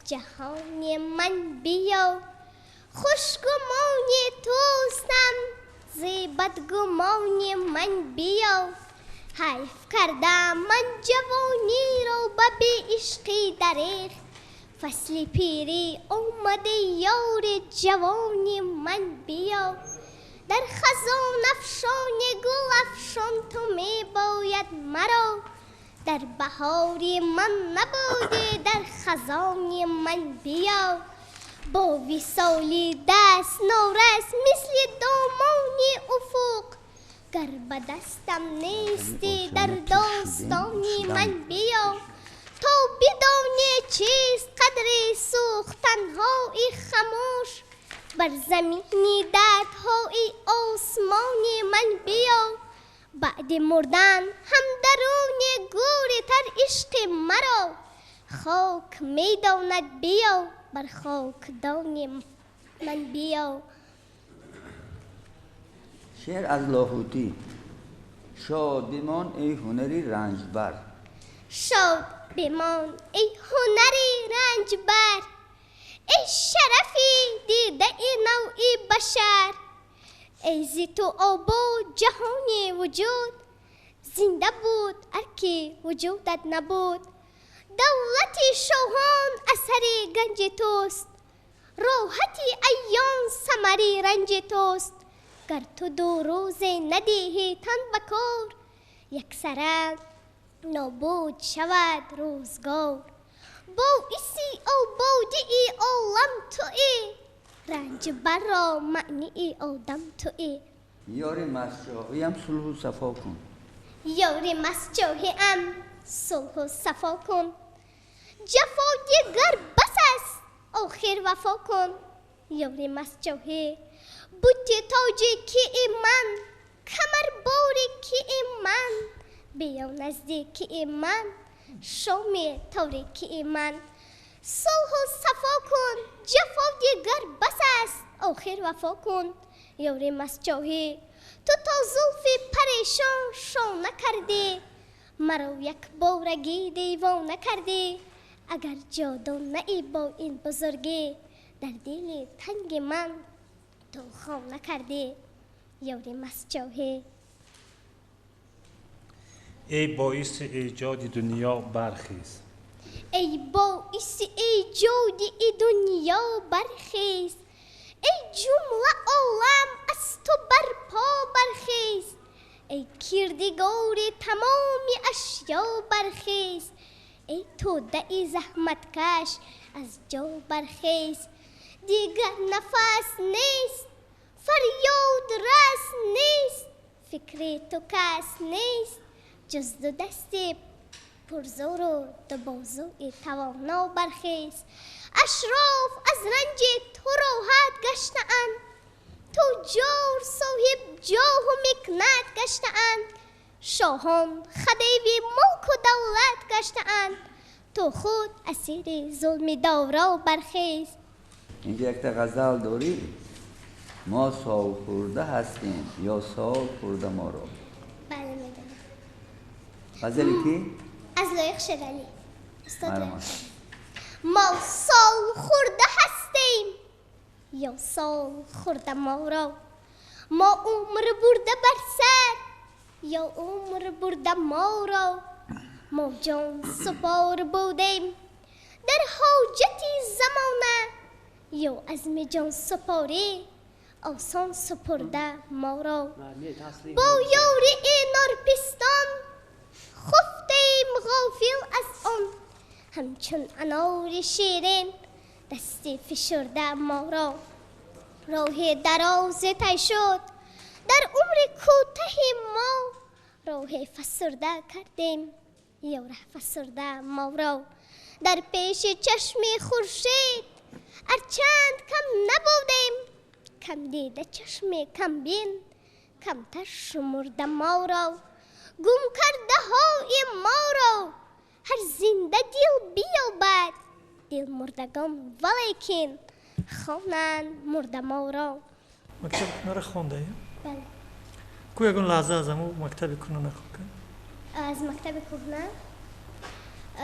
جهان من بیا، خوشگمان توستم ز بدگمان من بیا. حیف کردم من جوانی رو به بی عشقی دریغ، فصل پیری اومده یار جوانی من بیا. در خزان افشان گل افشان تو می باید مرا، در بهاری من نبوده در خزانی من بیا. با وصالی دست نورس مثل دامانی افق، گر به دستم نیستی در داستانی من بیا. تا بدانی چیست قدر سوختن‌های خموش، بر زمینی دردهای آسمانی من بیا. بعد مردن هم درون گوری تر عشق مرا، خاک میداند بیا بر خاکدان من بیا. شعر از لاهوتی. شاد بمان ای هنری رنجبر، شاد بمان ای هنری رنجبر، ای شرفی دیده ای نوعی بشر. ای زی تو آباد جهانی وجود، زنده بود ارکی وجودت نبود. دولتی شاهان اثری گنج توست، راحتی ایام ثمری رنج توست. گر تو دو روزه ندهی تن بکار، یکسره نابود شود روزگار. باعثی آبادی ای عالم تویی، رنج بر را معنی ای آدم تویی. یار مسجاهی هم صلح و صفا کن، یار مسجاهی هم صلح و صفا کن. جفا دیگر بس است آخر وفا کن. یار مسجاهی بوتی تاجیکی من، کمر باریکی من. بیا نزدیکی من، شام تاریکی من. صلح و صفا کن، جفا دیگر بس است آخر وفا کن. یار مسجاهی تو تا زلف پریشان شانه کردی، مرا یک بارگی دیوانه کردی. اگر جادو نئی با این بزرگی، در دل تنگ من تو خانه کردی. یار مسجاهی ای باعث ایجاد دنیا برخیز، ای باعث ایجاد دنیا برخیز. ای جمله عالم از تو برپا برخیز، ای کردگار تمام اشیا برخیز. ای تو دعی زحمت کش از جا برخیز. دیگر نفس نیست، فریاد رس نیست، فکر تو کس نیست جز دو دستی پرزور و دو بازوی توانا برخیز. اشراف از رنج تو راحت گشته‌اند، تو جور صاحب جاه و مکنت گشته‌اند. شاهان خدیو ملک و دولت گشته‌اند، تو خود اسیر ظلم دارا برخیز. اینجا یک غزل داری؟ ما سال خورده هستیم یا سال خورده ما را؟ بله میدونم. غزلی کی؟ از لایق شدنی استاد. مرحبا. ما سال خورده هستیم یا سال خورده ما را. ما عمر برده بر سر یا عمر برده ما را. ما جان سپار بودیم در حاجتی زمانه، یا عزم جان سپاری آسان سپرده ما را. با یاری این نرپستان خفتیم غافل از آن، همچون انار شیرین دستی فشرده ما را. راه دراز طی شد در عمر کوته ما، راه فسرده کردیم یا ره فسرده ما را. در پیش چشم خورشید ارچند کم نبودیم، کم دیده چشم کم بین کمتر شمرده ما را. گم کرده های ما را هر زنده دل بیابد، دل مردگان ولیکن خوانند مرده ما را. مکتب کنه را خونده؟ بله. کو یکون لحظه از همون مکتب کنه نخونده؟ از مکتب کهنه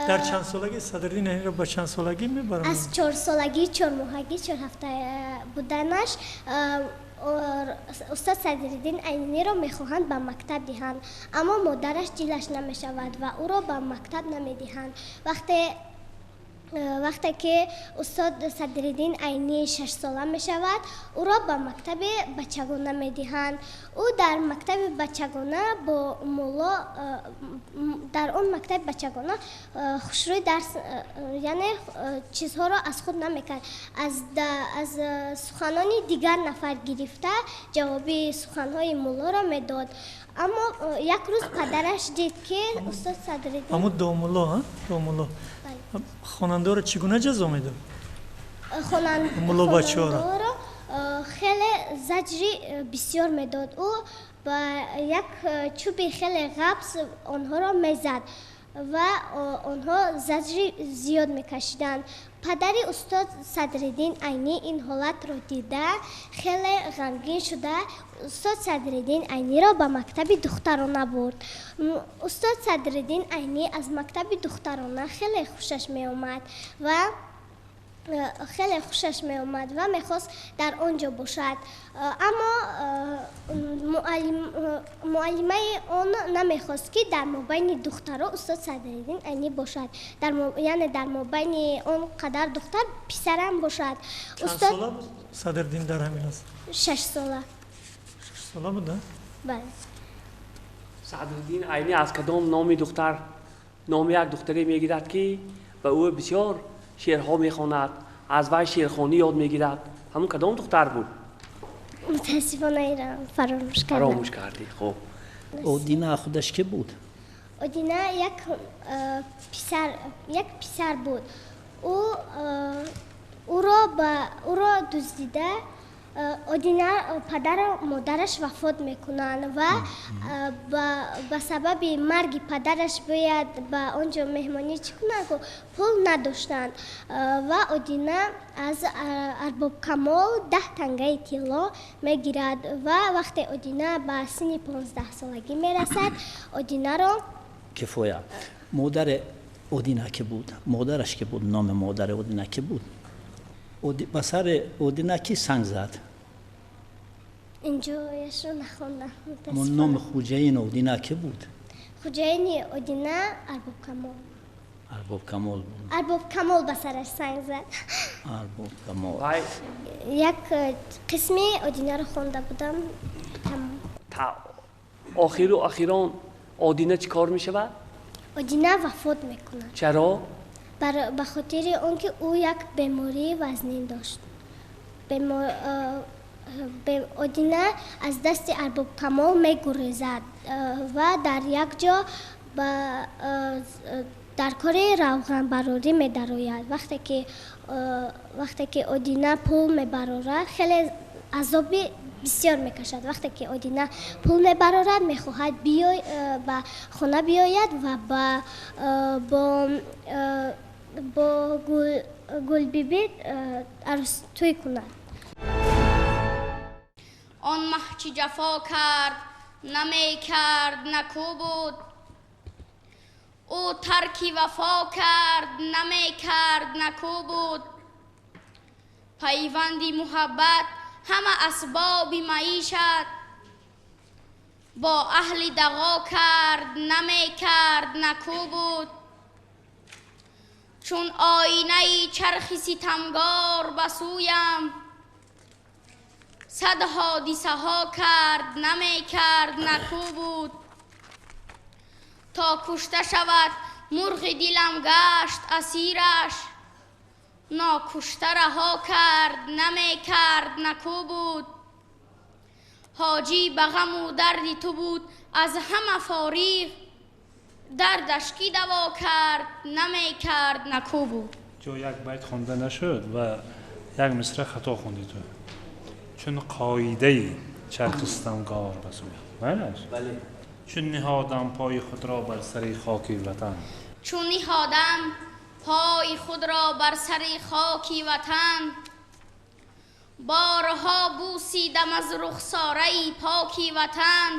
در چند سالگی صدرالدین اینی را با چند سالگی میبرن؟ از 4 سالگی 4 ماهگی 4 هفته بودنش استاد صدرالدین اینی را میخواهند به مکتب دهند، اما مادرش دلش نمیشود و او را به مکتب نمیدهند. وقتی که استاد صدرالدین اینی 6 ساله می شود او را به مکتب بچگانه می دهند. او در مکتب بچگانه با مولا در اون مکتب بچگانه خوشروی درس یعنی چیزها را از خود نمی کرد، از سخنانی دیگر نفر گرفته جوابی سخنهای مولا را می داد. اما یک روز پدرش دید که استاد صدرالدین اما دو مولا خواننده را چگونه جزا میداد؟ مولا بچه‌ها را خیلی زجری بسیار میداد. او با یک چوب خیلی قبض آنها را میزد و آنها زجری زیاد میکشیدند. پدر استاد صدرالدین اینی این حالت را دیده خیلی غمگین شده استاد صدرالدین اینی را به مکتب دخترانه برد. استاد صدرالدین اینی از مکتب دخترانه خیلی خوشش می آمد و میخواست در آنجا باشد، اما معلمه آن نمیخواست که در مابین دخترها استاد صدرالدین اینی باشد، یعنی در مابین آن قدر دختر پسرم باشد. چند ساله بود صدرالدین در همین است؟ 6 ساله. 6 ساله بود؟ بله. صدرالدین اینی از کدام نام دختر نام یک دختری میگیرد که به او بسیار شعرها میخواند، از وی شعرخوانی یاد میگیرد؟ همون کدام دختر بود؟ متاسفانه ایران فراموش کردی. خب اودینا خودش که بود؟ اودینا یک پسر بود. او را دزدیده اودینا پدر و مادرش وفات میکنند و به سبب مرگ پدرش باید به آنجا مهمانی چی کنند که پول نداشتند و اودینا از ارباب کمال 10 تنگه طلا میگیرد و وقتی اودینا به سن 15 سالگی میرسد اودینا را کفایه. مادر اودینا که بود؟ مادرش که بود؟ نام مادر اودینا که بود؟ به سر اودینا کی سنگ زد؟ اینجا یش رو نخوندم. نام خوجین اودینا که بود؟ خوجین اودینا ارباب کمال بود. ارباب کمال به سرش سنگ زد. ارباب کمال. یک قسمی اودینا رو خونده بودم. تا آخران اودینا چی کار میشود؟ اودینا وفات میکنه. چرا؟ به خاطر آنکه او یک بیماری وزنین داشت. اودینا از دست ارباب کمال میگریزد و در یک جا در کار روغن براری میدراید. وقتی که اودینا پول میبرارد خیلی عذاب بسیار میکشد. وقتی که اودینا پول میبرارد میخواهد به خانه بیاید و با گل بیبی عروسی کند. آن مه چی جفا کرد نمی کرد نکو بود، او ترکی وفا کرد نمی کرد نکو بود. پیوندی محبت همه اسباب معیشت، با اهل دغا کرد نمی کرد نکو بود. چون آینه چرخ ستمگار بسویم، 100 حادثه ها کرد نمی کرد نکو بود. تا کشته شود مرغ دلم گشت اسیرش، ناکشته رها کرد نمی کرد نکو بود. حاجی به غم و درد تو بود از همه فارغ، دردش کی دوا کرد نمی کرد نکو بود. جو یک بیت خونده نشد و یک مصرع خطا خوندی تو. چون قاعده چرخ ستمگار بسویم. بله. چون نهادم پای خود را بر سر خاک وطن. چون نهادم پای خود را بر سر خاک وطن، بارها بوسیدم از رخساره پاک وطن.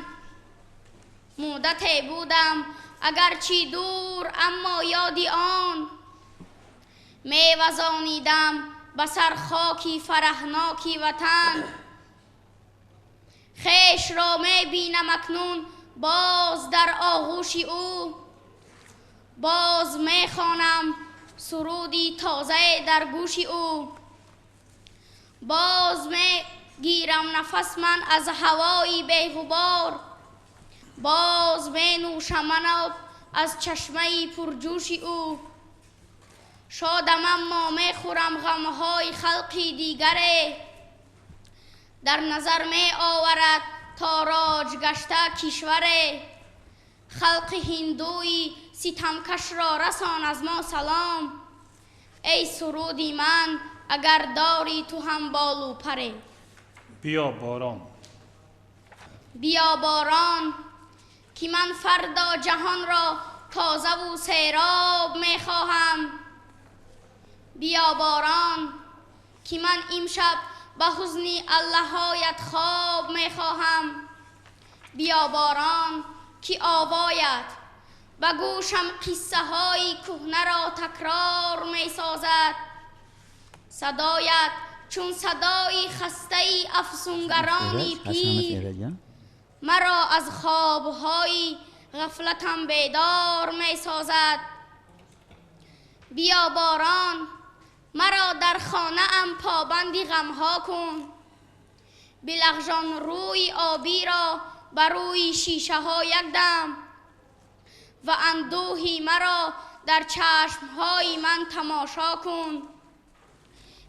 مدتی بودم اگرچی دور اما یادی آن میوزانیدم به سر خاکی فرهناکی وطن. خویش را می بینم اکنون باز در آغوش او، باز می خوانم سرودی تازه در گوش او، باز می گیرم نفس من از هوایی بی‌غبار، باز می نوشم من آب از چشمه پرجوش او. شادم اما می خورم غمهای خلقی دیگره، در نظر می آورد تا راج گشته کشوره. خلق هندوی ستمکش را رسان از ما سلام، ای سرودی من اگر داری تو هم بالو پره. بیا باران، بیا باران که من فردا جهان را تازه و سیراب می خواهم. بیا باران که من امشب به حزن الله‌هایت خواب می خواهم. بیا باران که آوایت به گوشم قصه های کهنه را تکرار می سازد. صدایت چون صدای خسته افسونگرانی پیر مرا از خوابهای غفلتم بیدار می سازد. بیا باران مرا در خانه ام پابندی غمها کن، بلغژان روی آبی را بر روی شیشه ها یک دم و اندوهی مرا در چشمهای من تماشا کن.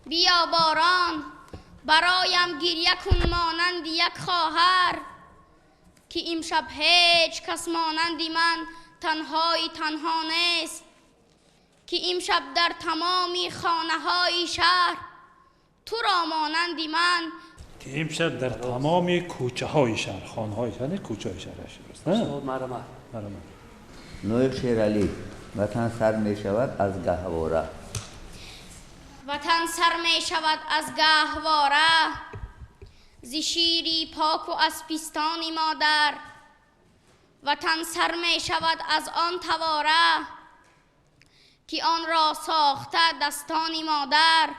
بیا باران برایم گریه کن مانند یک خواهر که امشب هیچ کس مانند من تنهای تنها نیست، که امشب در تمامی خانه های شهر تو را مانند من، که امشب در تمام کوچه های شهر، خانه های شهر، کوچه های شهر است. مرحبا. نوع شیر علی. وطن سر می شود از گهواره، وطن سر می شود از گهواره، ز شیری پاک و از پیستانی مادر. وطن سر می شود از آن تواره که آن را ساخته دستانی مادر.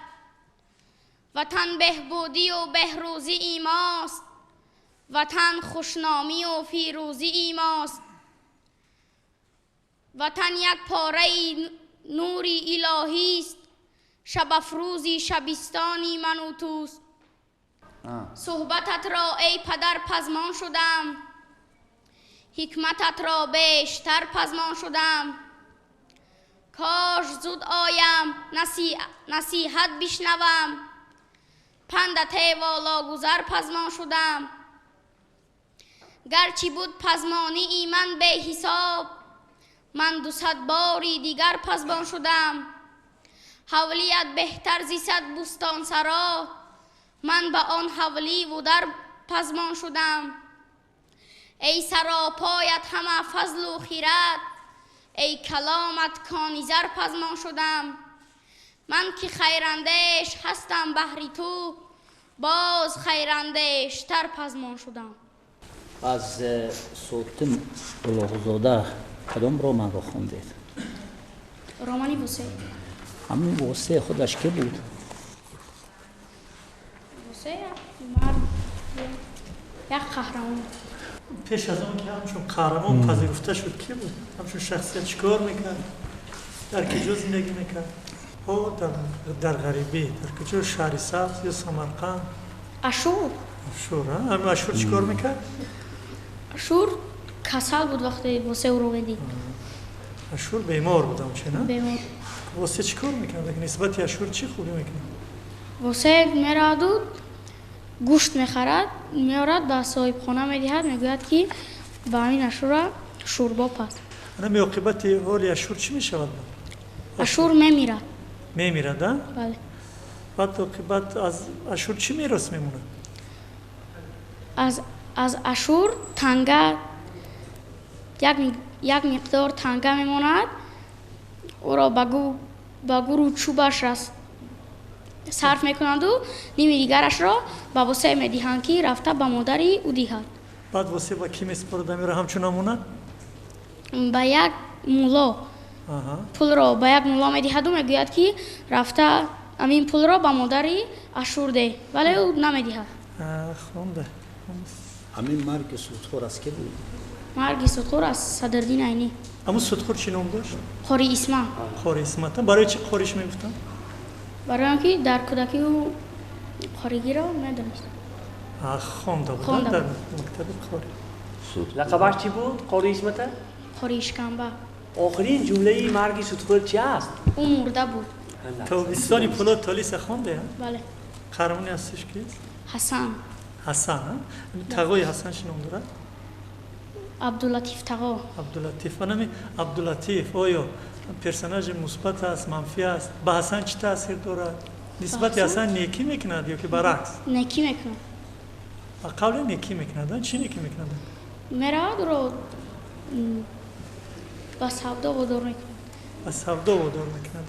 وطن بهبودی و بهروزی ایماست، وطن خوشنامی و فیروزی ایماست. وطن یک پاره نوری الهی است، شب افروزی شبستانی من و توست. صحبتت را ای پدر پزمان شدم، حکمتت را بیشتر پزمان شدم. کاش زود آیم نصیحت بشنوم، پندت والا گذر پزمان شدم. گرچه بود پزمانی ای من به حساب، من 200 باری دیگر پزمان شدم. حولیت بهتر زی 100 بستان سرا، من به آن حولی و در پزمان شدم. ای سراپایت همه فضل و خیرت، ای کلامت کانیزر پزمان شدم. من که خیراندیش هستم بهر تو، باز خیراندیش تر پزمان شدم. از صوت بلاغزاده کدام رومان رو خوندید؟ رومانی واسه همین واسه خودش که بود؟ واسه مرد یک قهرمان. پیش از اون که همچون قهرمان پذیرفته شد کی بود؟ همچون شخصیت چیکار میکرد؟ در کجا زندگی میکرد؟ او در غریبی، در کجا؟ شهر سبز یا سمرقند؟ اشور. اشور ها؟ همین اشور چیکار میکرد؟ اشور کسل بود وقتی واسه او رو بدید. اشور بیمار بودم چه نه؟ بیمار. واسه چیکار میکرد؟ نسبت اشور چی خوبی میکرد؟ واسه میراد و گوشت میخرد، میارد به صاحب خانه میدهد، میگوید که به همین اشور شوربا پس. انا عاقبت حال اشور چی میشود؟ اشور میمیرد. میمیرد ها؟ بله. بعد عاقبت از اشور چی میراث میمونه؟ از اشور تنگه، یک مقدار تنگه میماند، او را به گور چوبش صرف میکنند و نیم دیگرش را به واسه میدهند که رفته به مادری او دهد. بعد واسه با کی میسپرد؟ میره همچون نمونه؟ ба як мулло пулро ба як мулло медиҳаду мегӯяд ки рафта амин пулро ба модари ашурде, вале ӯ намедиҳад. Хонда. ҳамин марги судхӯр аст ки буд? марги судхӯр аз Садриддин Айнӣ. Аммо судхӯр чӣ ном дошт? Қори Исма. Қори Исма. Барои чӣ қориш мегуфтанд? барои он ки дар кӯдакӣ ӯ қоригиро медонист. Хонда буд дар мактаби қори. лақабаш чӣ буд қори исмата? қори Ишканба. охирин ҷумлаи марги судхӯр чӣ аст? ӯ мурда буд. Тобистони Пулод Толиса хонда? бале. қаҳрамони ҳастиш кист? Ҳасан. Ҳасан. Тағои Ҳасан чӣ ном дорад? Абдулатиф Тағо. Абдулатиф. Анами Абдулатиф оё персонажи мусбат аст, манфӣ аст? Ба Ҳасан чӣ таъсир дорад? Нисбати Ҳасан некӣ мекунад ё ки баръакс? Некӣ мекунад. Қавле некӣ мекунад. Чӣ некӣ мекунад? меравад ӯро ба савдо водор мекунад. Ба савдо водор мекунад.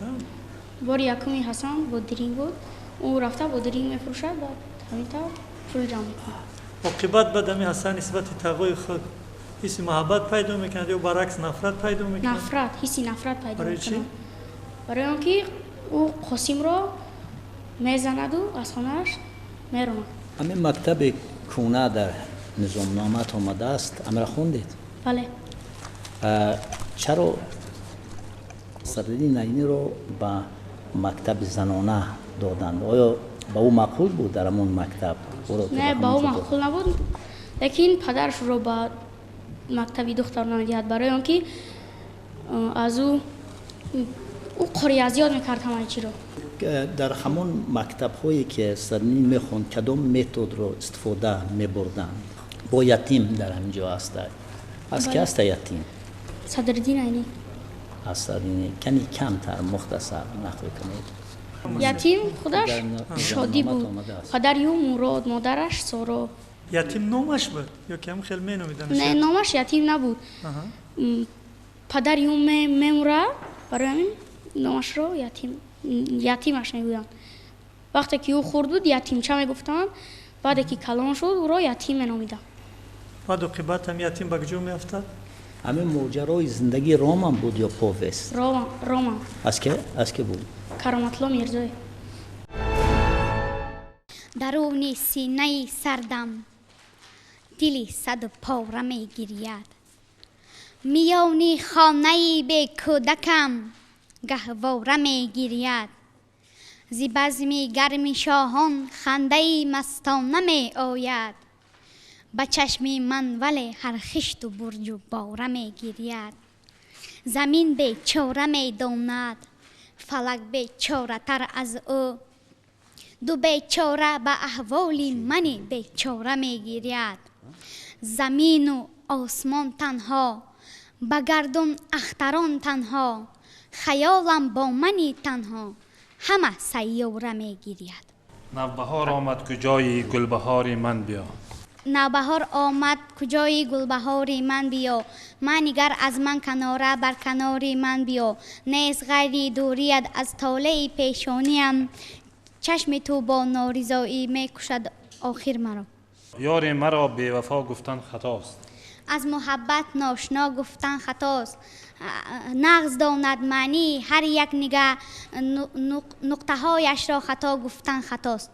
бори якуми Ҳасан бо диринг буд. ӯ рафта бо диринг мефурӯшад ва ҳамин тавр пул ҷамъ мекунад. оқибат баъд ами Ҳасан нисбати тағои худ ҳисси маҳаббат пайдо мекунад ё баръакс нафрат пайдо мекунад? нафрат, ҳисси нафрат пайдо Барои чӣ? мекунад. барои он ки ӯ Қосимро мезанаду аз хонааш меронад. ҳамин мактаби кӯна дар низомномат омадааст, амра хондед? бале. чаро Садриддин Айниро ба мактаби занона доданд? оё ба ӯ маъқул буд дар ҳамон мактаб? не ба ӯ маъқул набуд, лекин падараш ӯро ба мактаби духтар намедиҳад, барои он ки аз ӯ қори аз ёд мекард ҳамаи чиро. дар ҳамон мактабҳое ки Садриддин мехонд кадом методро истифода мебурданд? бо ятим дар ҳаминҷо аста. аз ки аста ятим? Садриддин Айнӣ. аз Садриддин. кани камтар мухтасар нақл кунед. ятим худаш шодӣ буд. падари ӯ Мурод, модараш Соро. ятим номаш буд ё ки ҳам хел меномиданд? не, номаш ятим набуд. падари ӯ мемурад, барои ҳамин номашро ятимаш мегӯянд. вақте ки ӯ хурд буд ятимча мегуфтанд, баъде ки калон шуд ӯро ятим меномиданд. баъд оқибат ҳам ятим ба куҷо меафтад? ҳамин моҷарои зиндагии Роман буд ё повест? Роман. аз ки буд? Кароматло Мирзоев. даруни синаи сардам дили саду пора мегирияд. миёни хонаи бекӯдакам гаҳвора мегирияд. зи базми гарми шоҳон хандаи мастона меояд. ба чашми ман вале ҳар хишту бурҷу бора мегирияд. замин бечора медонад, фалак бечоратар аз ӯ. ду бечора ба аҳволи мани бечора мегирияд. замину осмон танҳо, ба гардун ахтарон танҳо. хаёлам бо мани танҳо, ҳама сайёра мегирияд. навбаҳор омад куҷои гулбаҳори ман биё. навбаҳор омад куҷои гулбаҳори ман биё. манигар аз ман канора бар канори ман биё. нест ғайри дурият аз толеи пешониям. чашми ту бо норизоӣ мекушад охир маро. ёри маро бевафо гуфтан хатост. аз муҳаббат ношно гуфтан хатост. нағз донад маънии ҳар як нигаҳ. нуқтаҳояшро хато гуфтан хатост.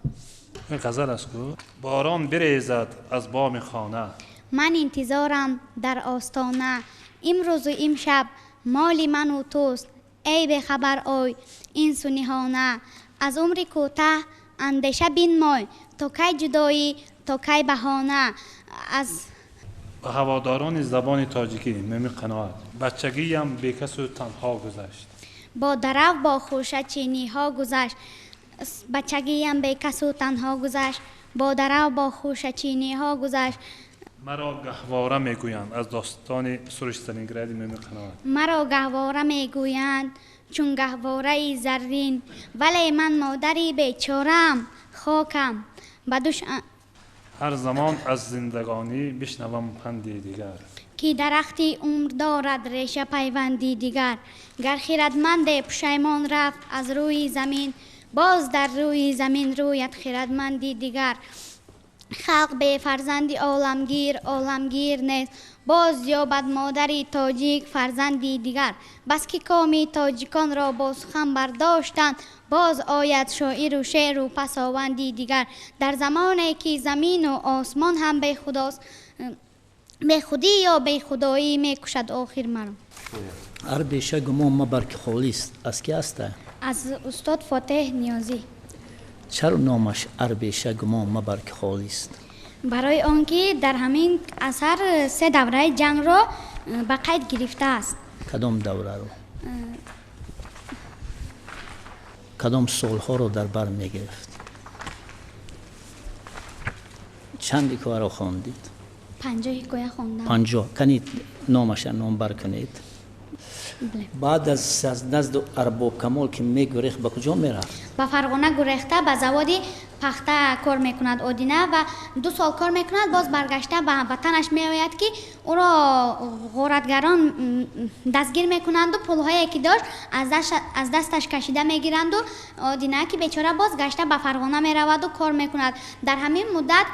این غزل است کو باران بریزد از بام خانه. من انتظارم در آستانه. امروز و امشب مال من و توست. ای به خبر آی این سنیحانه. از عمر کوتاه اندیشه بنمای. تا کی جدایی تا کی بهانه. از به هواداران زبان تاجیکی ممی قناعت. بچگیم بیکس و تنها گذشت. با درو با خوشه چینی ها گذشت. بچگیم به کس و تنها گذشت. با درو با خوشه چینی ها گذشت. مرا گهواره میگویند از داستان سروش ستالینگرادی ممی قناعت. مرا گهواره میگویند چون گهواره زرین. ولی من مادری بیچاره‌ام خاکم بدوش. هر زمان از زندگانی بشنوم پندی دیگر. کی درختی عمر دارد ریشه پیوندی دیگر. گر خردمند پشیمان رفت از روی زمین. باز در روی زمین رویت خردمندی دیگر. خلق به فرزندی عالمگیر عالمگیر نیست. باز یابد مادری تاجیک فرزندی دیگر. بس که کامی تاجیکان را با سخن برداشتند، باز آید شاعر و شعر و پساوندی دیگر. در زمانی که زمین و آسمان هم به خداست، به خودی یا به خدایی می کشد آخر مرا. اربیشه گمان مبر که خالیست از کی است؟ از استاد فاتح نیازی. چرا نامش اربیشه گمان مبر که خالیست؟ برای آنکه در همین اثر 3 دوره جنگ را به قید گرفته است. کدام دوره رو؟ کدام سالها رو در بر می گرفت؟ چند حکایه رو خواندید؟ 50 حکایه خواندم. 50. کنید نامش نام بر کنید. بعد از نزد ارباب کمال که میگریخت به کجا میرفت؟ به فرغانه گریخته به زواد پخته کار میکند آدینه و 2 سال کار میکند. باز برگشته به وطنش میآید که او را غارتگران دستگیر میکنند و پولهایی که داشت از دستش کشیده میگیرند و آدینه که بیچاره باز گشته به فرغانه میرود و کار میکند. در همین مدت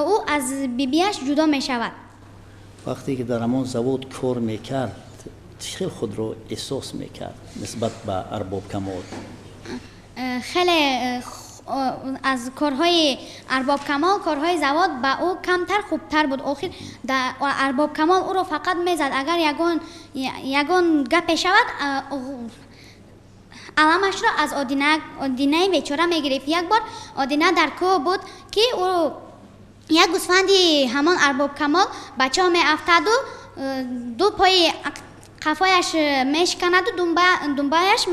او از بیبیش جدا میشود. وقتی که در همون زواد کار میکرد خیلی خود رو احساس میکرد نسبت به ارباب کمال؟ خیلی از کارهای ارباب کمال کارهای زواد به او کمتر خوبتر بود. آخر ارباب کمال او رو فقط میزد. اگر یگان گپ شود علمش را از آدینه بیچاره میگرفت. یک بار آدینه در کوه بود که او یک گوسفندی همان ارباب کمال بچه ها می افتد و 2 پای قفایش میشکند و دنبایش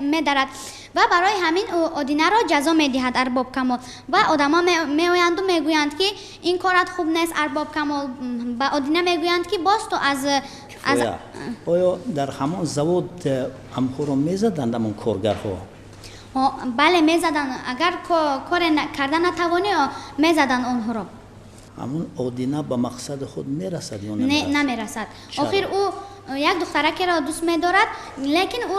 میدرد و برای همین آدینه را جزا میدهد ارباب کمال و آدما میآیند و میگویند که این کارت خوب نیست. ارباب کمال به آدینه میگویند که باز تو از آیا در همان زواد همخو را میزدند همون کارگرها؟ بله میزدن. اگر کار کردن نتوانی میزدن آنها را. همون آدینه به مقصد خود میرسد یا نه نمیرسد. آخر او یک دخترک را دوست میدارد لیکن او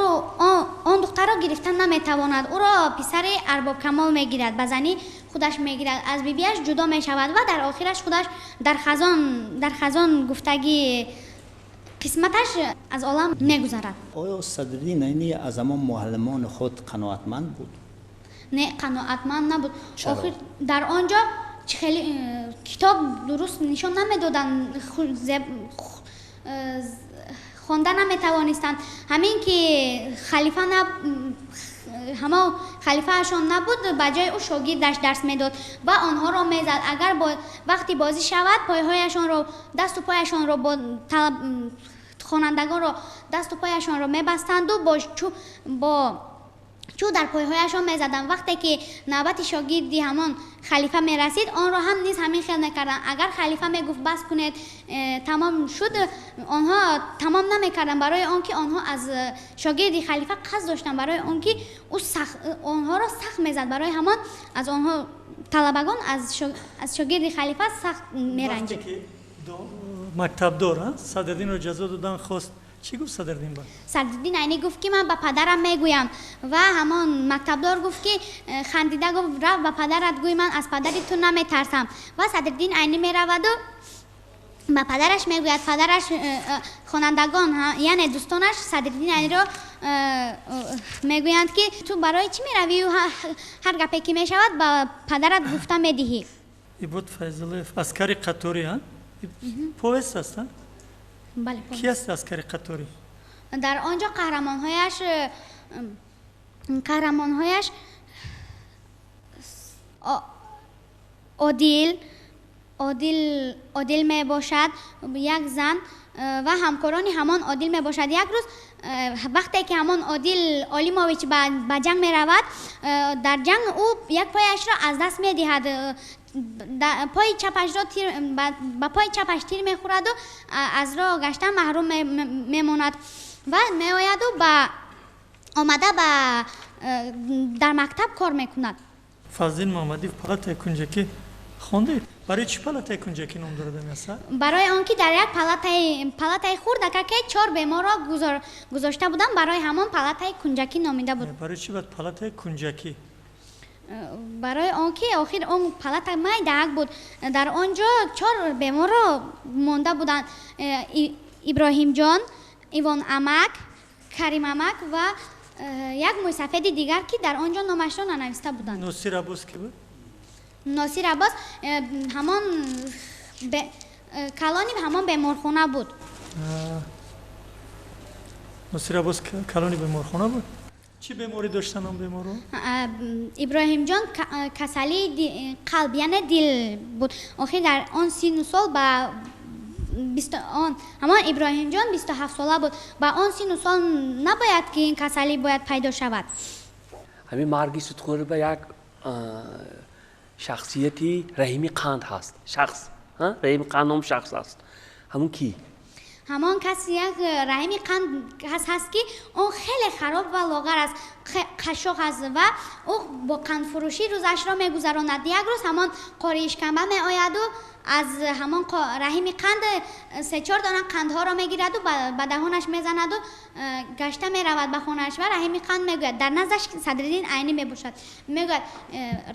آن دختر را گرفتن نمیتواند. او را پسر ارباب کمال میگیرد، به زنی خودش میگیرد، از بیبیش جدا میشود و در آخرش خودش در خزان گفتگی قسمتش از عالم میگذرد. آیا صدرالدین عینی از همان معلمان خود قناعتمند بود؟ نه قناعتمند نبود. آخر در آنجا خیلی کتاب درست نشان نمیدادن، خواندن نمیتوانستند. همین که خلیفه اشان نبود به جای او شاگردش درس میداد و آنها را میزد. اگر وقتی بازی شود پایهایشان را دست و پایشان را با خوانندگان را دست و پایشان را میبستند و با چو در پایهایشان میزدن. وقتی که نوبت شاگردی همان خلیفه میرسید آن را هم نیز همین خیال میکردن. اگر خلیفه میگفت بس کنید تمام شد، آنها تمام نمیکردن برای آنکه آنها از شاگردی خلیفه قصد داشتن، برای آنکه او آنها را سخت میزد. برای همان از آنها طلبگان از شاگردی خلیفه سخت میرنجید. وقتی که مکتب دار صدرالدین رو جزا دادن خواست چی گفت صدرالدین؟ صدرالدین عینی گفت که من به پدرم میگویم و همان مکتبدار گفت که خندیده گفت رفت به پدرت گوی من از پدری تو نمیترسم. و صدرالدین عینی میرود و به پدرش میگوید. پدرش خوانندگان یعنی دوستانش صدرالدین عینی را میگویند که تو برای چی میروی و هر گپی که میشود به پدرت گفته میدهی. ای بود فیضلف عسکری قطوری ها؟ پویست است ها؟ بله. کی است عسکری قطوری؟ در آنجا قهرمانهایش عادل می باشد، یک زن و همکارانی همان عادل می باشد. یک روز وقتی که همان عادل آلیمویچ به جنگ می رود، در جنگ او یک پایش را از دست می دهد. پای چپش را با پای چپش تیر می خورد و از راه گشتن محروم می ماند و می آید و آمده در مکتب کار می کند. فضل محمدی پالاتای کنجکی خوندید؟ برای چی پالاتای کنجکی نام داده میشه؟ برای آنکه در یک پالاتای خرد که 4 بیمار را گذاشته بودن، برای همان پالاتای کنجکی نامیده بود. برای چی باید پالاتای کنجکی؟ برای آنکه آخر اون پالات مای دهک بود. در آنجا 4 بیمار مانده بودند. ابراهیم جان، ایوان عمک، کریم عمک و یک موی سفید دیگر که در آنجا نامش را ننوشته بودند. ناصر عباس کی بود؟ ناصر عباس همان کلانی همان بیمارخانه بود. ناصر عباس کلانی بیمارخانه بود؟ چی بیماری داشتن اون بیمارو؟ ابراهیم جان کسلی قلب یعنی دل بود. آخر در آن 30 سال با همان ابراهیم جان 27 ساله بود. با آن 30 سال نباید که این کسلی باید پیدا شود. همین مرگی سودخور به یک شخصیتی رحیمی قند هست. شخص رحیمی قند هم شخص هست. همون کی؟ همان کسی یک رحیمی قند هست که اون خیلی خراب و لاغر است، قشاق است و او با قند فروشی روزش را میگذراند. یک روز همان قاری اشکمبه می آید و از همان رحیمی قند 3-4 دانه قندها را میگیرد و به دهانش میزند و گشته میرود به خانهش و رحیمی قند میگوید. در نزدش صدرالدین عینی میباشد. میگوید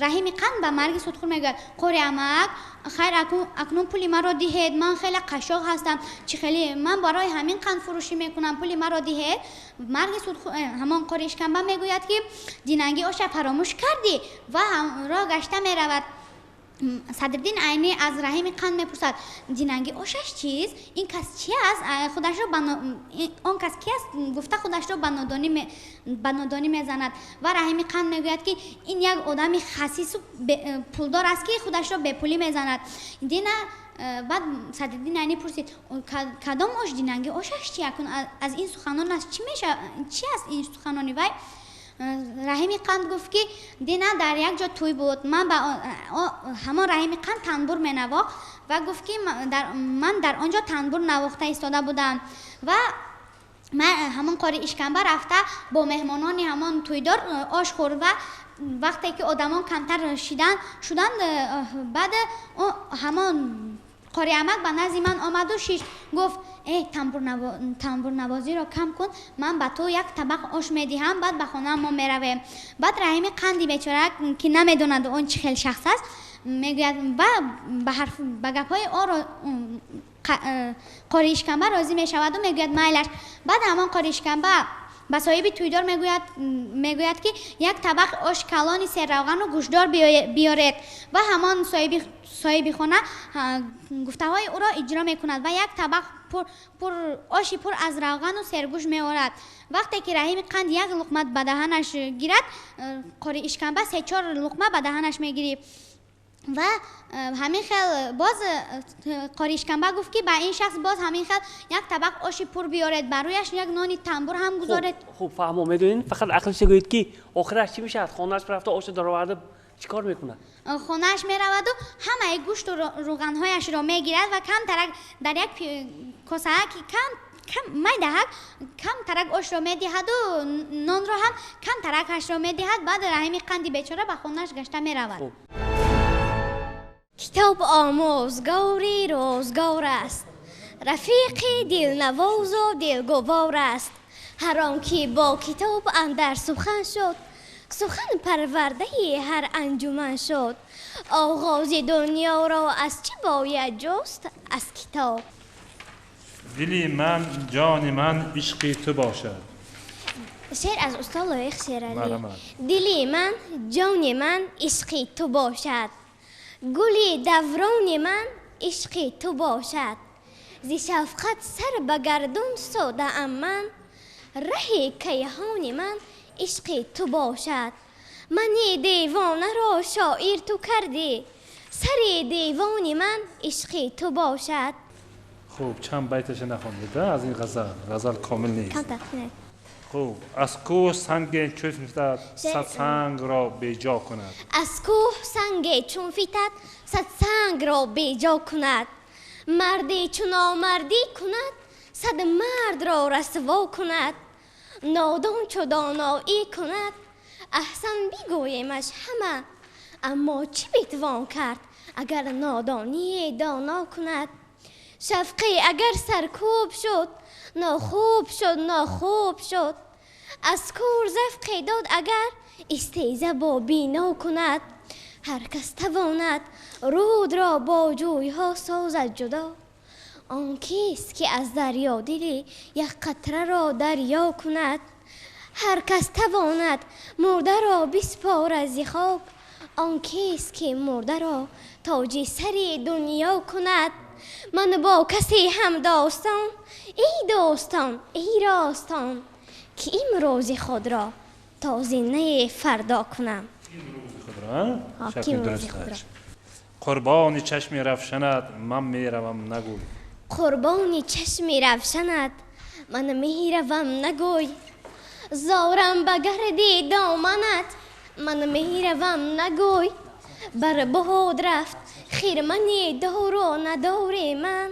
رحیمی قند به مرگ سودخور میگوید قاری عمک خیر اکنون پولی مرا دهید، من خیلی قشاق هستم، چی خیلی من برای همین قند فروشی میکنم، پولی مرا دهید. مرگ سودخور همان قاری اشکمبه میگوید که دیننگی آش فراموش کردی و را گشته میرود. صدرالدین عینی از رحیم قند میپرسد دیننگی آشش چیست؟ این کس چی است؟ خودش رو آن کس کی است؟ گفته خودش رو به نادانی میزند و رحیم قند میگوید که این یک آدمی خسیس و پولدار است که خودش رو به پولی میزند. دینا بعد صدرالدین عینی پرسید کدام آش دیننگی آشش چی؟ از این سخنان است چی میشه؟ چی است این سخنانی وای؟ رحیمی قند گفت که دینا در یک جا توی بود، من با همان رحیمی قند تنبور می نواخت و گفت که من در آنجا تنبور نواخته ایستاده بودم و من همان قاری اشکمبه رفته با مهمانان همان تویدار آش خورد و وقتی که آدمان کمتر شدند بعد همان قاری عمک به نزد من آمد و گفت ای تنبور نوازی را کم کن، من به تو یک طبق آش میدهم بعد به خانه ما میرویم. بعد رحیم قندی بیچاره که نمیدوند اون چه خیلی شخص است میگوید و به گپهای قاری اشکمبه راضی میشود و میگوید میلش. بعد همان قاری اشکمبه به صاحب تویدار میگوید که یک طبق آش کلانی سرروغن و گوشتدار بیارید و همان صاحب خانه گفته های او را اجرا میکند و یک طبق آشی پر از روغن و سرگوش میآورد. وقتی که رحیم قند یک لقمه به دهنش گیرد قاری اشکمبه 3-4 لقمه به دهنش میگیرد و همین خیل باز قاری اشکمبه گفت که به این شخص باز همین خیل یک طبق آشی پر بیارد، برویش یک نانی تنبور هم گذارد. خب فهمو میدونین فقط عقلش گوید که آخرش چی میشه؟ خانه‌اش رفته آش درآورده چیکار میکنه؟ خانه‌اش میرود و همه گوشت و روغن‌هایش را میگیرد و کم ترک در یک کاسه کم میدهد، کم ترک آش را میدهد و نان را هم کم ترکش را میدهد. بعد رحیم قندی بیچاره به خانه‌اش گشته میرود. کتاب آموزگاری روزگار است، رفیق دلنواز و دلگوار است. هر آن که با کتاب اندر سخن شد، سخن پرورده هر انجمن شد. آغاز دنیا را از چه باید جست؟ از کتاب. دلی من جان من عشق تو باشد. شعر از استاد لایق شیرعلی. دلی من جان من عشق تو باشد، گلی دوران من عشق تو باشد. ز شفقت سر به گردون ساده ام من، ره کیهان من عشق تو باشد. من دیوانه را شاعر تو کردی، سر دیوان من عشق تو باشد. خوب چند بیتش نخوندید از این غزل کامل نیست. خوب از کوه سنگ چون فتد صد سنگ را بیجا کند. از کوه سنگ چون فتد صد سنگ را بیجا کند. مردی چون نامردی کند صد مرد را رسوا کند. نادان چو دانایی کند احسن بگویمش همه. اما چی بتوان کرد اگر نادانی دانا کند؟ شفقی اگر سرکوب شد ناخوب شد ناخوب شد. از کور زفقی داد اگر استیزه با بینا کند. هر کس تواند رود را با جویها سازد جدا. آن کیست که از دریا دلی یک قطره را دریا کند. هر کس تواند مرده را بسپارد ز خاک. آن کیست که مرده را تاج سر دنیا کند. من با کسی هم داستان ای داستان ای راستان که امروز خود را تازینه فردا کنم. قربانی چشم روشنت من میروم نگوی. قربانی چشم روشنت من میروم نگوی. زارم به گرد دامنت من میروم نگوی. بر بهاد رفت خرمن دار و ندار من.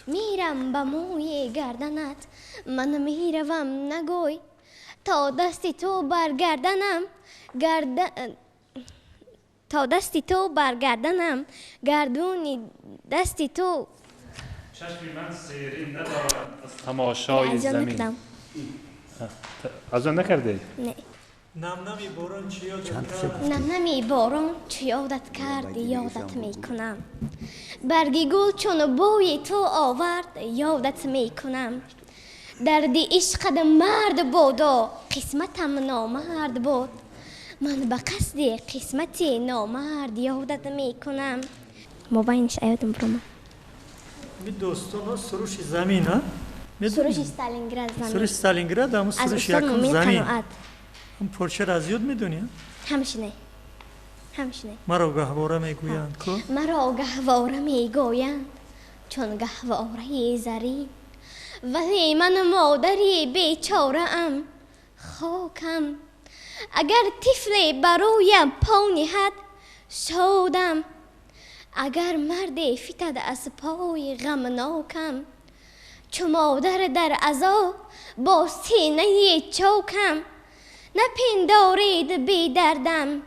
میرم به موی گردنت من میروم نگوی. تا دستی تو برگردنم تا دستی تو برگردنم گردونی دستی تو. چشم من سیری ندارد از تماشای زمین. از آن نکرده؟ نه. نم باران چی یادت کرد؟ نم باران چی یادت کرد یادت میکنم. برگی گل چون بوی تو آورد یادت میکنم. درد عشقت مرد بود و قسمتم نامرد بود. من به قصد قسمت نامرد یادت میکنم. موبایلش ایادم برام. می دوستان ها سروش زمین ها؟ سروش استالینگراد زمین. سروش استالینگراد اما سروش یکم زمین. هم پرچه از یاد میدونی؟ همشنه. مرا گهواره میگویند کو؟ مرا گهواره میگویند چون گهواره زرین. ولی من مادری بیچاره ام خاکم. اگر طفلی برایم پا نهد شادم. اگر مردی فتد از پای غمناکم. چو مادر در عزا با سینه چاکم. نپندارید بی دردم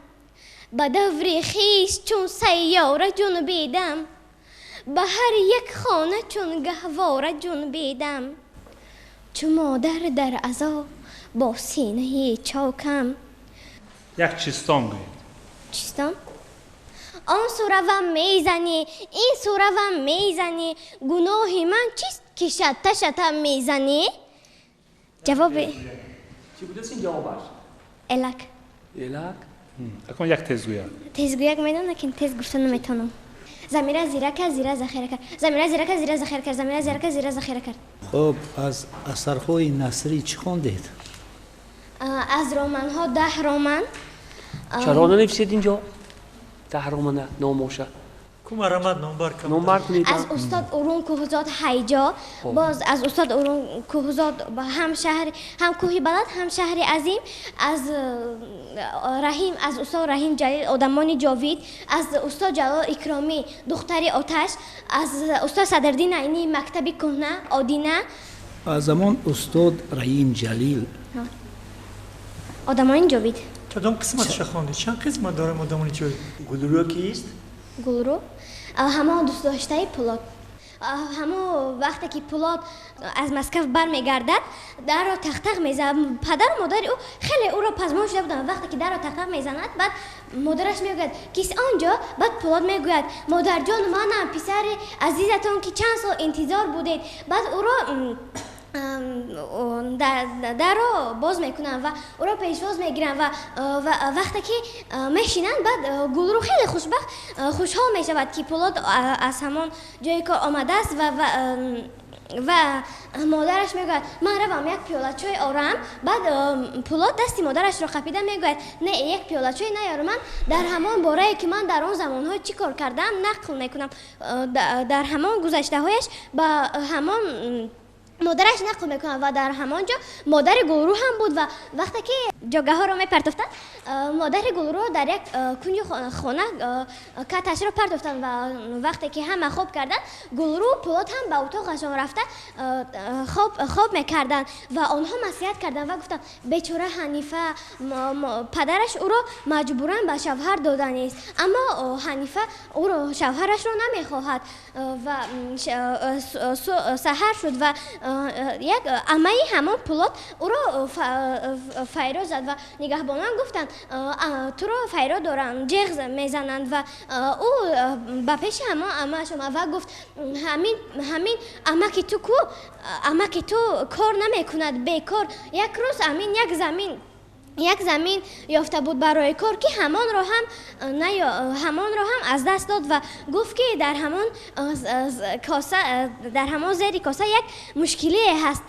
به دور خیش چون سیاره جنبیدم. به هر یک خانه چون گهواره جنبیدم. چو مادر در عزا با سینه چاکم. یک چیستان گوید. چیستان؟ آن سوروم میزنی این سوروم میزنی گناه من چیست که شتم میزنی؟ جواب چی بود این جوابش؟ الک. اکنون یک تیز گوید. تیز گوید میدونم لیکن تیز گفتن نمیتونم. زمیره زیره کرد زیره ذخیره کرد. زمیره زیره کرد زیره ذخیره کرد. زمیره زیره کرد زیره ذخیره کرد. خب از اثرهای نثری چی خوندید؟ از رمان ها 10 رمان. چرا ننویسید اینجا؟ 10 رمان ناموشه. کمرامد نمبر کنید. از استاد اورون کوهزاد هیجا. باز از استاد اورون کوهزاد هم شهر هم کوهی بلد هم شهر عظیم. از رحیم از استاد رحیم جلیل آدمانی جاوید. از استاد جلال اکرامی دختری آتش. از استاد صدرالدین عینی مکتبی کهنه آدینه. از زمان استاد رحیم جلیل آدمانی جاوید. کدام قسمتش خوندی؟ چند قسمت داره آدمانی جاوید؟ گلرو کیست؟ گلرو همه دوست داشته پولاد. همه وقتی که پولاد از مسکو برمیگردد در را تق میزند. پدر و مادر او خیلی او را پزمان شده بودند. وقتی که در را تق میزند بعد مادرش میگوید کیست آنجا؟ بعد پولاد میگوید مادر جان منم پسر عزیزتون که چند سال انتظار بودید. بعد او را در رو باز میکنن و او را پیشواز میگیرن و وقتی که میشینن بعد گلرو خیلی خوشحال میشود که پولاد از همان جای کار آمده است و مادرش میگوید من روم یک پیاله چای آورم. بعد پولاد دستی مادرش را قپیده میگوید نه یک پیاله چای نیارم. من در همان باره که من در آن زمانهای چی کار کردم نقل میکنم. در همان گذشته هایش با همان مادرش نقل میکنه و در همانجا مادر گلرو هم بود و وقتی که جاگه ها رو میپرتفتن مادر گلرو در یک کنج خانه کتش رو پرتفتن و وقتی که همه خواب کردن گلرو پولاد هم به اتاقشان رفته خواب میکردن و آنها نصیحت کردن و گفتن بیچاره حنیفه پدرش او رو مجبورا به شوهر دادن است اما حنیفه او رو شوهرش رو نمیخواهد و سحر شد و як амаи ҳамон пулот ӯро файро зад ва нигаҳбонан гуфтанд туро файро доранд, ҷеғ мезананд ва ӯ ба пеши ҳамон амааш омад ва гуфт ҳамин амаки ту ку? Амаки ту кор намекунад, бекор. Як рӯз амин як замин ёфта буд барои кор ки ҳамонро ҳам аз даст дод ва гуфт ки дар ҳамон зери коса як мушкилие ҳаст.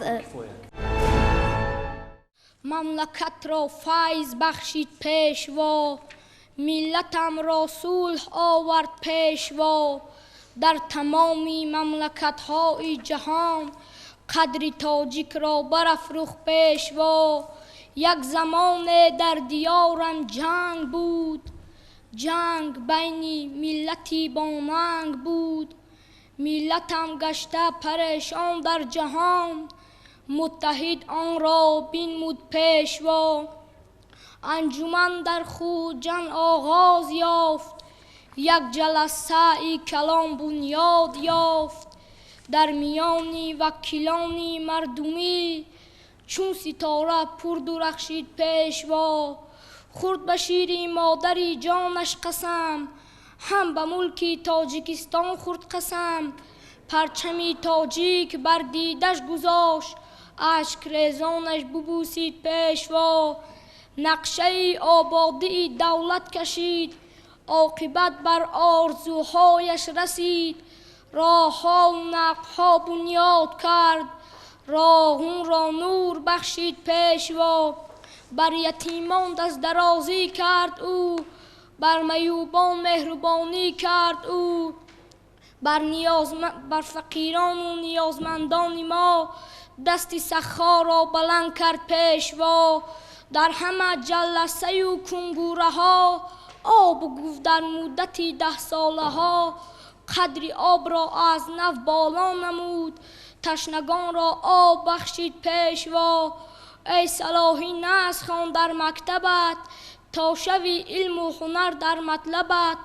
мамлакатро файз бахшид пешво, миллатамро сулҳ овард пешво. дар тамоми мамлакатҳои ҷаҳон қадри тоҷикро барафрӯхт пешво. як замоне дар диёрам ҷанг буд, ҷанг байни миллати бонанг буд. миллатам гашта парешон дар ҷаҳон, муттаҳид онро бинмуд пешво. анҷуман дар хуҷан оғоз ёфт, як ҷаласаи калон бунёд ёфт. дар миёни вакилони мардумӣ чун ситора пурдурахшид пешво. хурд ба шири модари ҷонаш қасам, ҳам ба мулки тоҷикистон хурд қасам. парчами тоҷик бар дидаш гузошт, ашкрезонаш бубусид пешво. нақшаи ободии давлат кашид, оқибат бар орзуҳояш расид. роҳҳо нақбҳо бунёд кард, роҳунро нур бахшид пешво. бар ятимон дастдарозӣ кард ӯ, бар маюбон меҳрубонӣ кард ӯ. бар фақирону ниёзмандони мо дасти сахоро баланд кард пешво. дар ҳама ҷаласаю кунгураҳо обу гуфт дар муддати 10 солаҳо. қадри обро аз нав боло намуд, ташнагонро об бахшид пешво. ای صلاحی ناز خوان در مکتبت، تا شوی علم و هنر در مطلبت.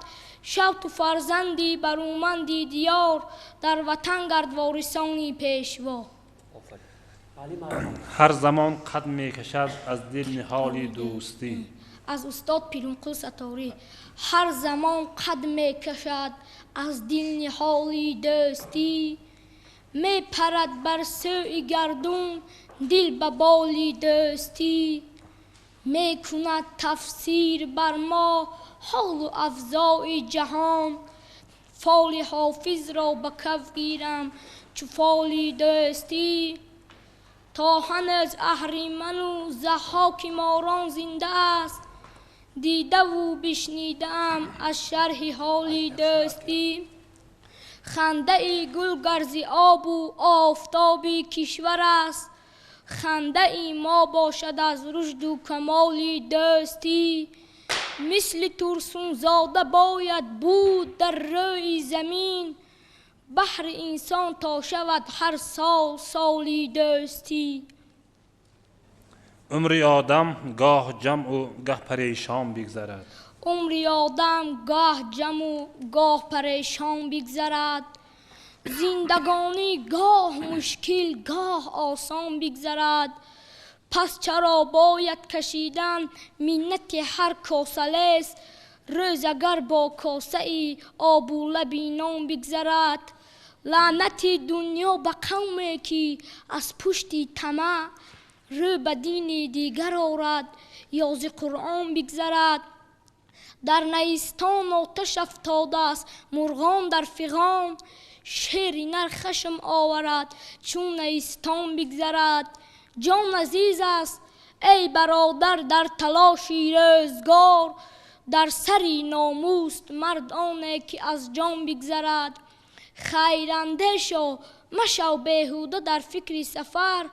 شو تو فرزندی برومندی دیار، در وطن گرد وارثانی پیشوا. هر زمان قد میکشد از دل نهالی دوستی. از استاد پیرونقو ستاری. هر زمان قد میکشد از دل نهالی دوستی. می پرد بر سوی گردون دل به بالی دوستی. می کند تفسیر بر ما حال و افزای جهان. فال حافظ را به کف گیرم چو فالی دوستی. تا هنوز اهریمن و ضحاک ماران زنده است، دیده و بشنیدم از شرح حالی دوستی. خنده ای گل گرزی آب و آفتابی کشور است، خنده ای ما باشد از رشد و کمالی دوستی. مثل ترسون زاده باید بود در روی زمین، بحر انسان تا شود هر سال سالی دوستی. عمر آدم گاه جمع و گاه پریشان بگذرد. عمر آدم گاه جمع و گاه پریشان بگذرد. زندگانی گاه مشکل گاه آسان بگذرد. پس چرا باید کشیدن منت هر کاسلیست، روز اگر با کاسه ای آب و لبی نان بگذرد. لعنت دنیا به قومی که از پشت طمع رو به دین دیگر آورد یا ز قرآن بگذرد. در نیستان آتش افتاده است مرغان در فغان، شیر نر خشم آورد چون نیستان بگذرد. جان عزیز است ای برادر در تلاشی روزگار، در سری ناموست مرد آنه که از جان بگذرد. خیرنده شو مشو بیهوده در فکر سفر،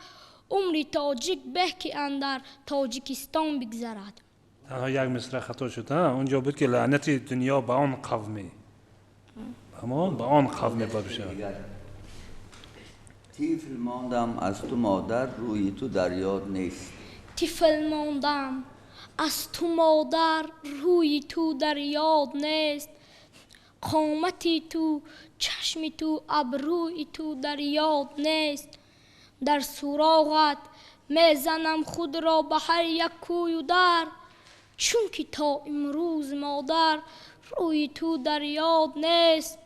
عمر تاجیک به که اندر تاجیکستان بگذرد. تنها یک مصرع خطا شد، اونجا بود که لعنت دنیا به آن قومی، اما به آن قومی باشد. طفل ماندم از تو مادر، روی تو در یاد نیست. طفل ماندم از تو مادر، روی تو در یاد نیست. قامتی تو چشم تو ابروی تو در یاد نیست. در سوراخت میزنم خود را به هر یک کوی و در، چون که تا امروز مادر روی تو در یاد نیست.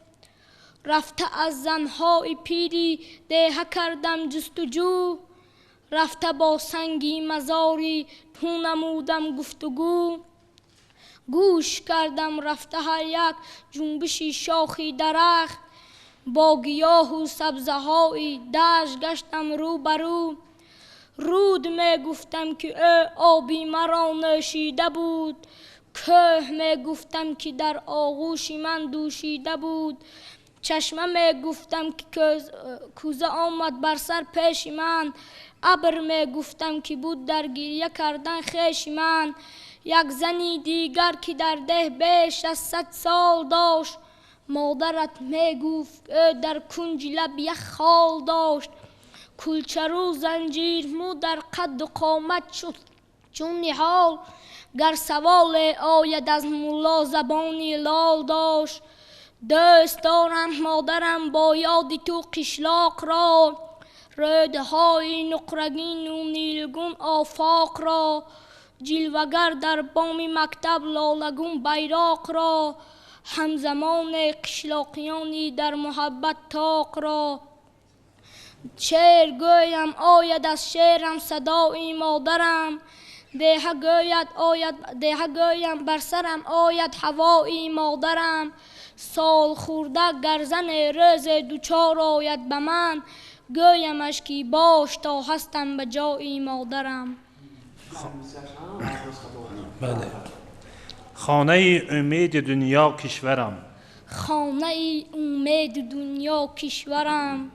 رفته از زنهای پیری دیه کردم جستجو، رفته با سنگی مزاری تو نمودم گفتگو. گوش کردم رفته هر یک جنبشی شاخی درخت، با گیاه و سبزه های دشت گشتم رو برو. رود می گفتم که آبی مرا نوشیده بود، که می گفتم که در آغوش من دوشیده بود. چشمه می گفتم که کوزه آمد بر سر پیش من، ابر می گفتم که بود در گریه کردن خویش من. یک زنی دیگر که در ده بیش از 100 سال داشت، مادرت می گفت در کنج لب یک خال داشت. کلچرو زنجیر مو در قد و قامت شد چون نهال، گر سوال آید از مولا زبانی لال داشت. دوست دارم مادرم با یادی تو قشلاق را، رده های نقرگین و نیلگون آفاق را. جلوگر در بام مکتب لالگون بیراق را، همزمان قشلاقیانی در محبت تاق را. شعر گویم آید از شعرم صدای مادرم، دیه گویم بر سرم آید هوای مادرم. سال خورده گرزن روز دوچار آید به من، گویمش که باش تا هستم به جای مادرم. بله. خانه امید دنیا کشورم، خانه امید دنیا کشورم.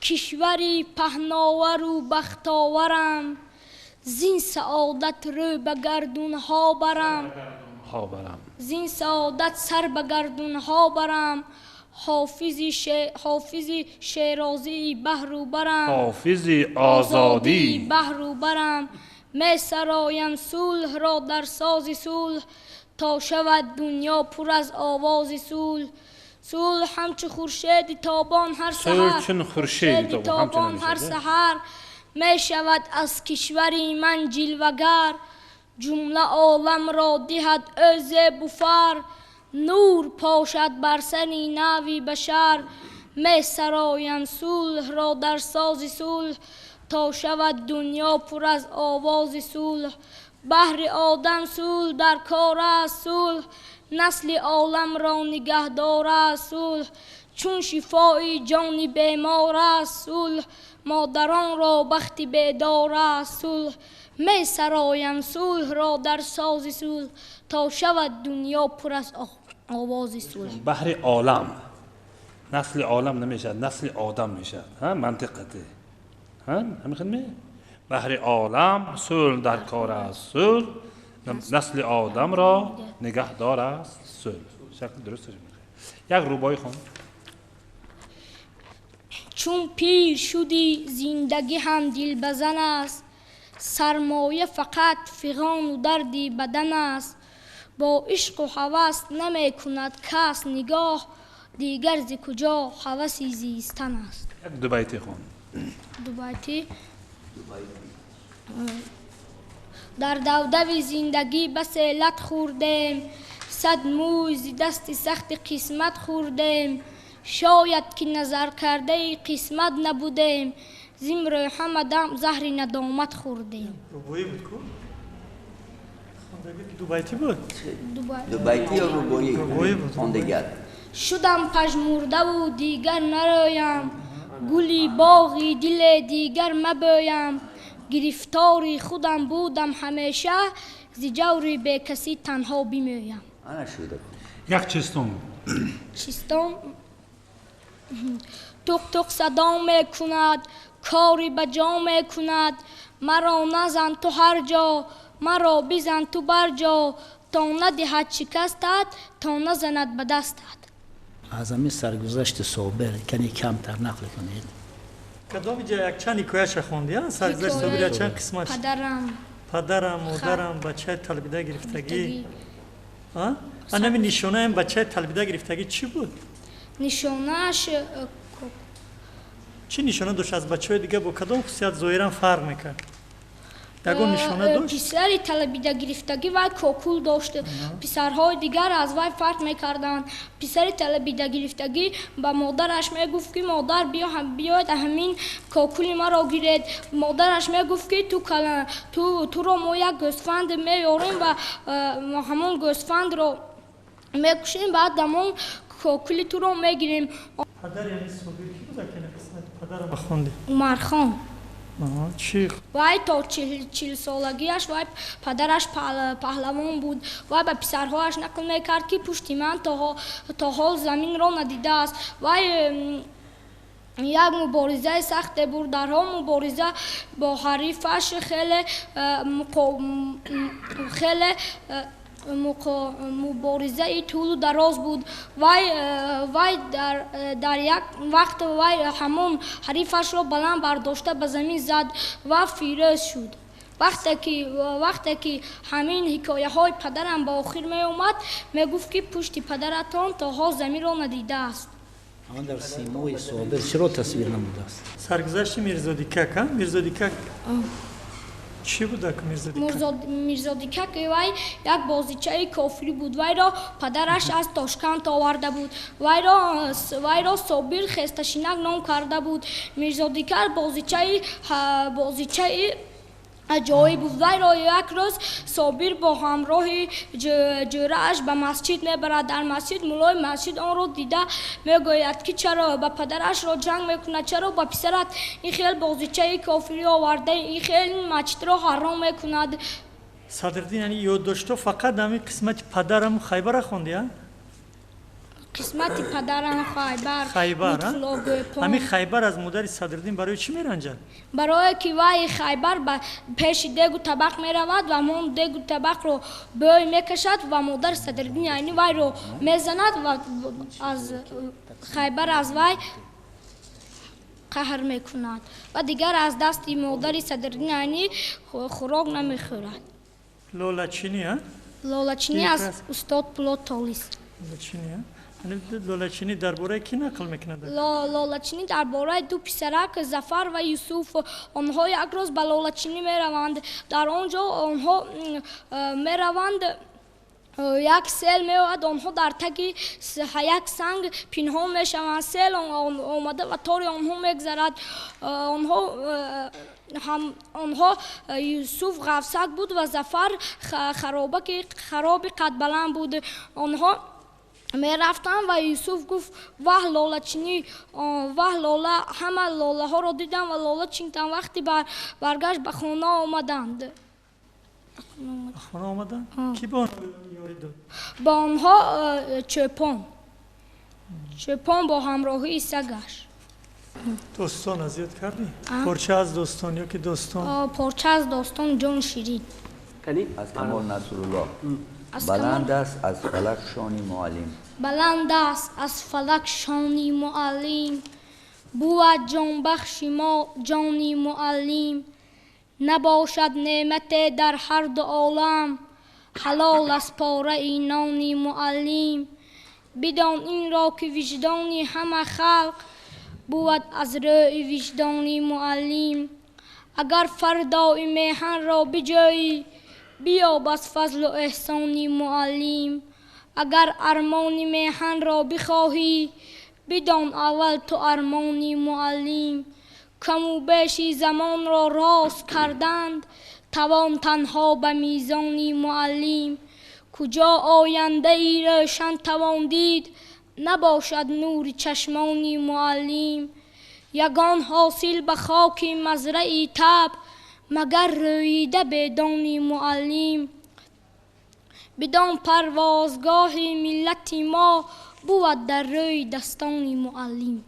کشوری پهناور و بختاورم، زین سعادت رو به گردون ها برم. زین سعادت سر به گردون ها برم. حافظی شیرازی بهرو برم، حافظی آزادی بهرو برم. می سرایم صلح را در ساز صلح، تا شود دنیا پر از آواز صلح. صلح همچو خورشید تابان هر سحر، خورشید تابان هر سحر. می شود از کشوری من جلوگر، جمله عالم را دهد او زیب و فر. نور پاشد بر سری نوی بشر، می سرایم صلح را در ساز صلح، تا شود دنیا پر از آواز صلح. بهر آدم صلح در کار است صلح، نسل عالم را نگهدار است صلح. چون شفای جان بیمار است صلح، مادران را بخت بیدار است صلح. می سرایم صلح را در ساز صلح، تا شود دنیا پر از آواز صلح. بحر عالم، نسل عالم نمیشد، نسل آدم میشد. منطقته همین خدمه. بحر عالم صلح در کار است صلح، نسل آدم را نگهدار است صلح. شکل درست میخواد. یک روبایی خوان. چون پیر شدی زندگی هم دل بزن است، سرمایه فقط فغان و دردی بدن است. با عشق و هوس نمی کند کس نگاه، دیگر ز کجا هوسی زیستن است. یک دو بیتی خوان. دو بیتی. در دودوی زندگی بس علت خوردیم، 100 موی ز دست سخت قسمت خوردیم. شاید که نظر کرده قسمت نبودیم، زمره همه دم زهر ندامت خوردیم. روبایی بود کو؟ دو بیتی بود؟ دو بیتی یا روبایی بود؟ شدم پژمرده و دیگر نرویم، گلی باغی دل دیگر مبویم. گرفتاری خودم بودم همیشه، ز جور به کسی تنها بمویم. یک چیستم. توق توق صدا می کند، کاری به جا می کند. مرا نزن تو هر جا، مرا بزن تو بر جا. تا ندهد شکستت، تا نزند به دستت. از همین سرگذشت صابر کنی کمتر نقل کنید. کدام جا یک چند حکایه‌اش خوندی؟ سرگذشت صابر چند قسمش؟ پدرم، مادرم، بچه طلبیده گرفتگی. همین نشانه این بچه طلبیده گرفتگی چی بود؟ نشانهش چی نشانه داشت از بچه‌های دیگه با کدام خصوصیت ظاهرا فرق میکرد؟ یگان نشانه داشت؟ پسری طلبیده گرفتگی وای کوکول داشت. پسرهای دیگر از وای فرق میکردند. پسری طلبیده گرفتگی با مادرش میگفت که مادر بیاید همین کوکول ما را گیرید. مادرش میگفت که تو رو ما یک گوسفند میاریم و همون گوسفند رو میکشیم بعد همون کوکول تو رو میگیریم. پدر یعنی صابر کی بود که قسمت پدر بخوندی؟ عمر خان. چی؟ وای تا 40 سالگیش وای پدرش پهلوان بود. وای به پسرهایش نقل میکرد که پشت من تا حال زمین را ندیده است. وای یک مبارزه سخت بود. در ها مبارزه با حریفش خیلی مبارزه طول و دراز بود. وای در یک وقت وای همون حریفش را بلند برداشته به زمین زد و فیروز شد. وقتی که همین حکایه های پدرم به آخر می اومد می گفت که پشت پدرتان تا ها زمین را ندیده است. اما در سیمای صابر چرا تصویر نموده است؟ سرگذشت میرزادیکک ها؟ میرزادیکک چی بود که میرزادیکک وای یک بازیچه کافری بود. وای را پدرش از تاشکند آورده بود. وای را صابر خستشینک نام کرده بود. میرزادیکک بازیچه عجایب بود. وای را یک روز صابر با همراه جوره‌اش به مسجد میبرد. در مسجد مولای مسجد آن را دیده میگوید که چرا به پدرش را جنگ میکنه، چرا به پسرت این خیل بازیچه کافری آورده، این خیل مسجد را حرام میکند. صدرالدین یعنی یادداشت‌ها فقط همین قسمت پدرم خیبر خوندی ها؟ قسمت پدرم خیبر همین خیبر از مادر صدرالدین برای چی میرنجد؟ برای که وای خیبر پیش دیگ و طبق میرود و همون دیگ و طبق رو بوی میکشد و مادر صدرالدین یعنی وای رو میزند و از خیبر از وای قهر میکند و دیگر از دست مادر صدرالدین یعنی خوراک نمیخورد. لالچینی ها؟ لالچینی از استاد پولاد تالیس. لالچینی ها؟ لالچینی درباره کی نقل میکنه؟ لالچینی درباره دو پسرک ظفر و یوسف. آنها یک روز به لالچینی میروند. در آنجا آنها میروند یک سیل میاد. آنها در تک یک سنگ پنهان میشوند. سیل آمده و تار آنها میگذرد. آنها یوسف غفسک بود و ظفر خراب قد بلند بود. آنها می رفتن و یوسف گفت واه لاله چینی، واه لاله، همه لاله ها را دیدن و لاله چینتن. وقتی برگشت به خانه آمدند. خانه آمدن؟ کی با آنها یاری داد؟ با آنها چوپان با همراهی سگش. دوستان اذیت کردی؟ پرچه از دوستان یا که دوستان؟ پرچه از دوستان جان شیرین. از کمال نصرالله. بلند است از فلک شانی معلم. بلند است از فلک شانی معلم. بود جان بخش ما جانی معلم. نباشد نعمت در هر دو عالم. حلال از پاره اینانی معلم. بدان این را که وجدانی همه خلق بود از روی وجدانی معلم. اگر فردای میهن را بجایی بیا بس فضل و احسانی معلم. اگر ارمانی میهن را بخواهی بدان اول تو ارمانی معلم. کم و بیشی زمان را راست کردند توان تنها به میزانی معلم. کجا آینده ای روشن توان دید نباشد نور چشمانی معلم. یگان حاصل به خاک مزرعی تب مگر رویده بدانی معلم. بدان پروازگاه ملت ما بود در روی دستانی معلم.